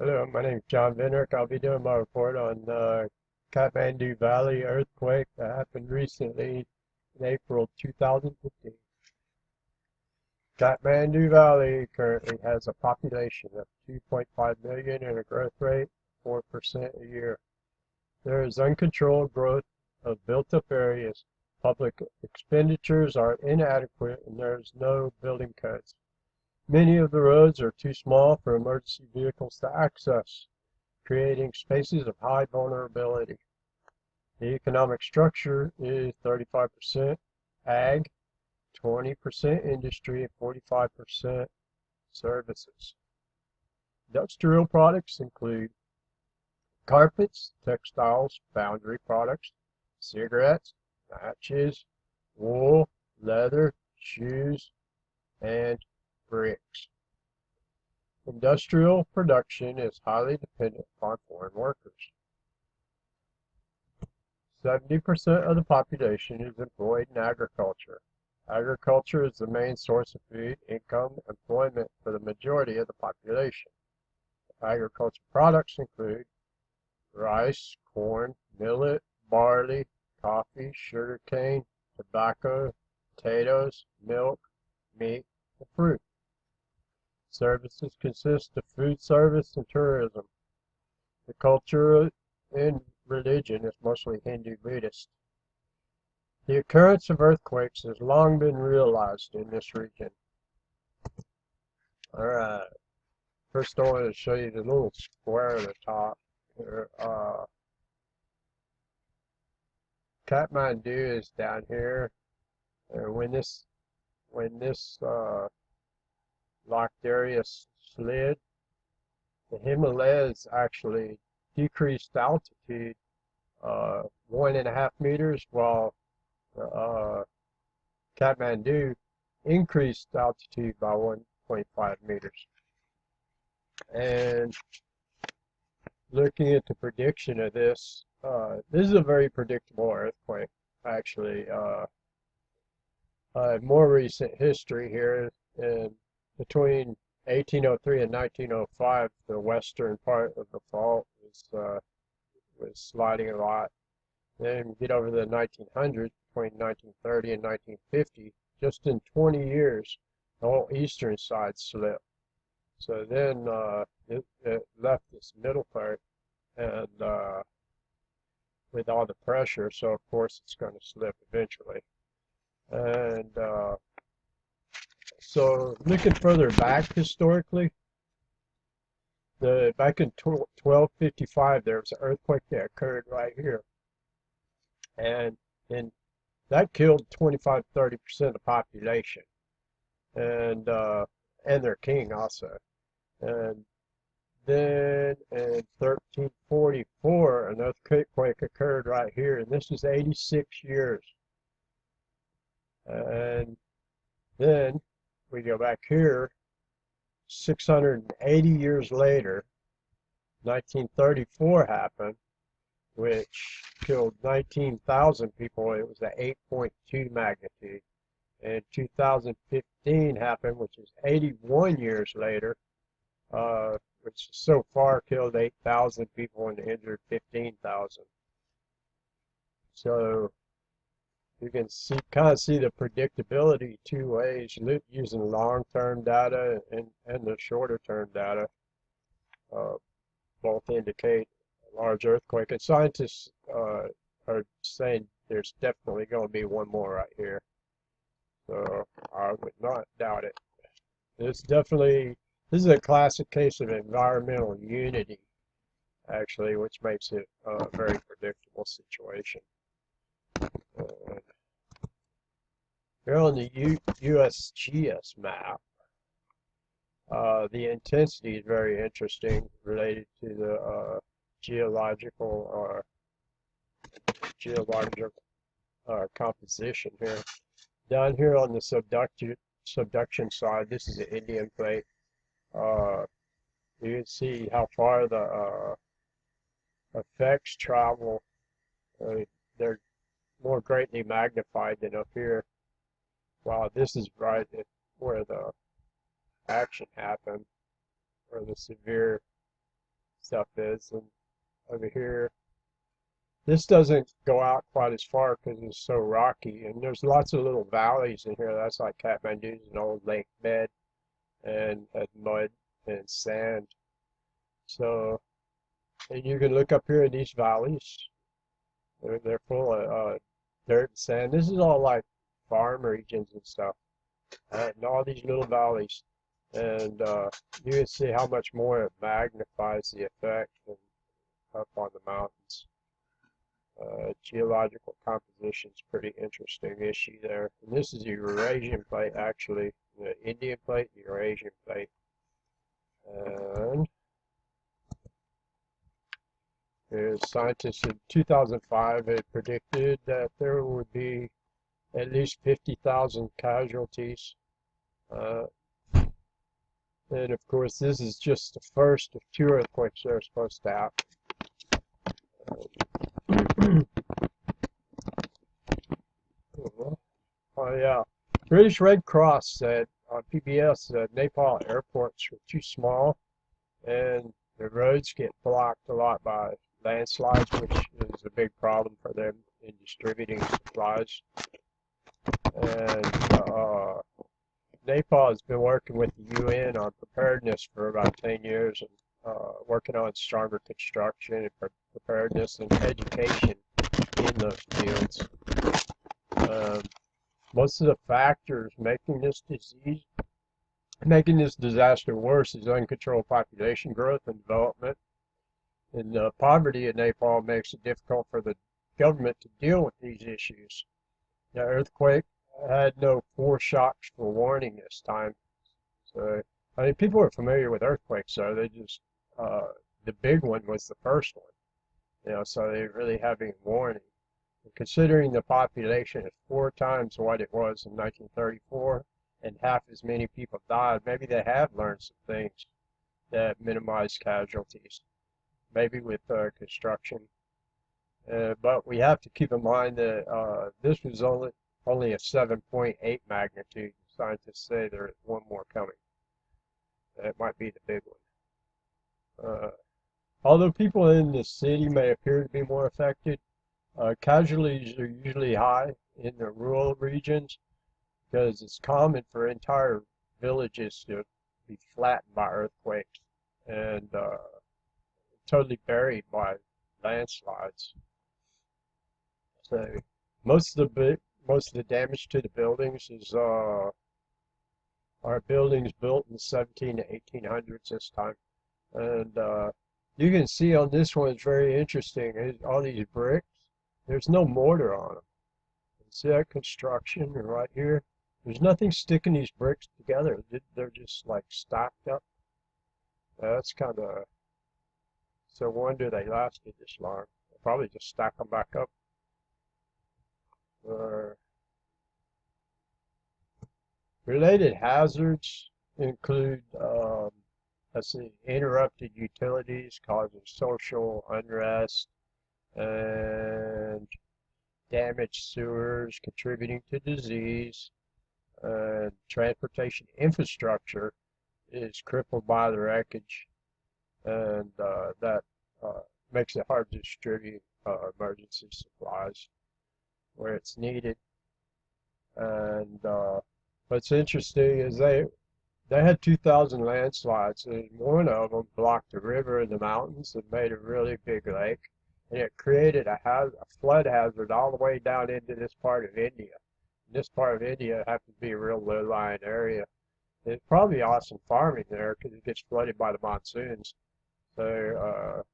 Hello, my name is John Venrick. I'll be doing my report on the Kathmandu Valley earthquake that happened recently in April 2015. Kathmandu Valley currently has a population of 2.5 million and a growth rate of 4% a year. There is uncontrolled growth of built-up areas. Public expenditures are inadequate and there is no building codes. Many of the roads are too small for emergency vehicles to access, creating spaces of high vulnerability. The economic structure is 35% ag, 20% industry, and 45% services. Industrial products include carpets, textiles, foundry products, cigarettes, matches, wool, leather, shoes, and bricks. Industrial production is highly dependent upon foreign workers. 70% of the population is employed in agriculture. Agriculture is the main source of food, income, and employment for the majority of the population. Agriculture products include rice, corn, millet, barley, coffee, sugarcane, tobacco, potatoes, milk, meat, and fruit. Services consist of food service and tourism. The culture and religion is mostly Hindu-Buddhist. The occurrence of earthquakes has long been realized in this region. Alright, first I want to show you the little square at the top here. Kathmandu is down here, and when this locked area slid, the Himalayas actually decreased altitude 1.5 meters, while Kathmandu increased altitude by 1.5 meters. And looking at the prediction of this, this is a very predictable earthquake, actually. More recent history here, in between 1803 and 1905, the western part of the fault was sliding a lot. Then get over the 1900s, between 1930 and 1950, just in 20 years, the whole eastern side slipped. So then it left this middle part, and with all the pressure, so of course it's going to slip eventually. And so looking further back historically, back in 1255 there was an earthquake that occurred right here, and then that killed 25-30% of the population, and their king also. And then in 1344 an earthquake occurred right here, and this is 86 years. And then we go back here, 680 years later, 1934 happened, which killed 19,000 people. It was an 8.2 magnitude. And 2015 happened, which is 81 years later, which so far killed 8,000 people and injured 15,000. So you can kind of see the predictability two ways, using long-term data and the shorter-term data. Both indicate a large earthquake, and scientists are saying there's definitely going to be one more right here. So I would not doubt it. This is a classic case of environmental unity, actually, which makes it a very predictable situation. Here on the USGS map, the intensity is very interesting, related to the geological composition here. Down here on the subduction side, this is the Indian plate. You can see how far the effects travel. They're more greatly magnified than up here. While this is right at where the action happened, where the severe stuff is. And over here, this doesn't go out quite as far because it's so rocky. And there's lots of little valleys in here. That's like Kathmandu's an old lake bed and had mud and sand. So, and you can look up here in these valleys. They're full of dirt and sand. This is all like farm regions and stuff. And all these little valleys. And you can see how much more it magnifies the effect than up on the mountains. Geological composition is pretty interesting issue there. And this is the Eurasian plate, actually. The Indian plate, the Eurasian plate. And scientists in 2005 had predicted that there would be at least 50,000 casualties. And of course, this is just the first of 2 earthquakes that are supposed to happen. Oh yeah, British Red Cross said on PBS that Nepal airports were too small, and the roads get blocked a lot by landslides, which is a big problem for them in distributing supplies. And Nepal has been working with the UN on preparedness for about 10 years and working on stronger construction and preparedness and education in those fields. Most of the factors making this disaster worse is uncontrolled population growth and development. And poverty in Nepal makes it difficult for the government to deal with these issues. The earthquake had no foreshocks for warning this time. So, I mean, people are familiar with earthquakes, so they just, the big one was the first one, so they really having warning. And considering the population is 4 times what it was in 1934 and half as many people died, maybe they have learned some things that minimize casualties, maybe with construction. But we have to keep in mind that this was only a 7.8 magnitude. Scientists say there is one more coming. That might be the big one. Although people in the city may appear to be more affected, casualties are usually high in the rural regions because it's common for entire villages to be flattened by earthquakes and totally buried by landslides. So most of the damage to the buildings is are buildings built in the 17 to 1800s this time, and you can see on this one, it's very interesting. All these bricks, there's no mortar on them. See that construction right here? There's nothing sticking these bricks together. They're just like stacked up. That's kind of, so wonder they lasted this long. They'll probably just stack them back up. Related hazards include, let's see, interrupted utilities causing social unrest, and damaged sewers contributing to disease, and transportation infrastructure is crippled by the wreckage, and that makes it hard to distribute emergency supplies where it's needed. And what's interesting is they had 2,000 landslides, and one of them blocked the river and the mountains and made a really big lake, and it created a flood hazard all the way down into this part of India. This part of India happens to be a real low-lying area. It's probably awesome farming there because it gets flooded by the monsoons. So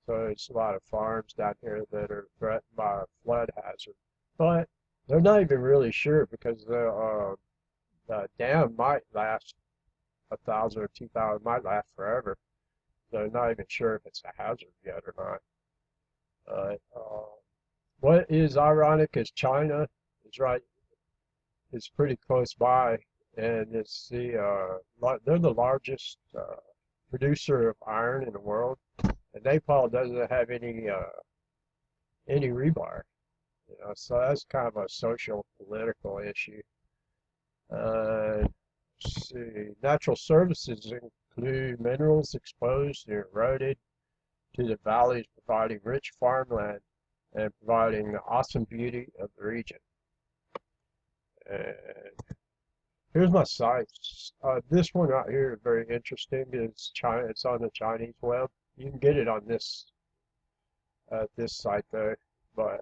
it's a lot of farms down here that are threatened by a flood hazard. But they're not even really sure because the dam might last 1,000 or 2,000, might last forever. They're not even sure if it's a hazard yet or not. What is ironic is China is pretty close by, and they're the largest producer of iron in the world, and Nepal doesn't have any rebar, so that's kind of a social political issue. Let's see, natural services include minerals exposed and eroded, to the valleys, providing rich farmland and providing the awesome beauty of the region. And here's my sites. This one out here is very interesting. It's China. It's on the Chinese web. You can get it on this site though. But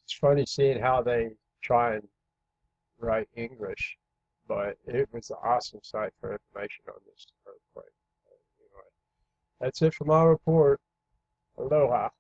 it's funny seeing how they try and write English. But it was an awesome site for information on this earthquake. Anyway, that's it for my report. Aloha.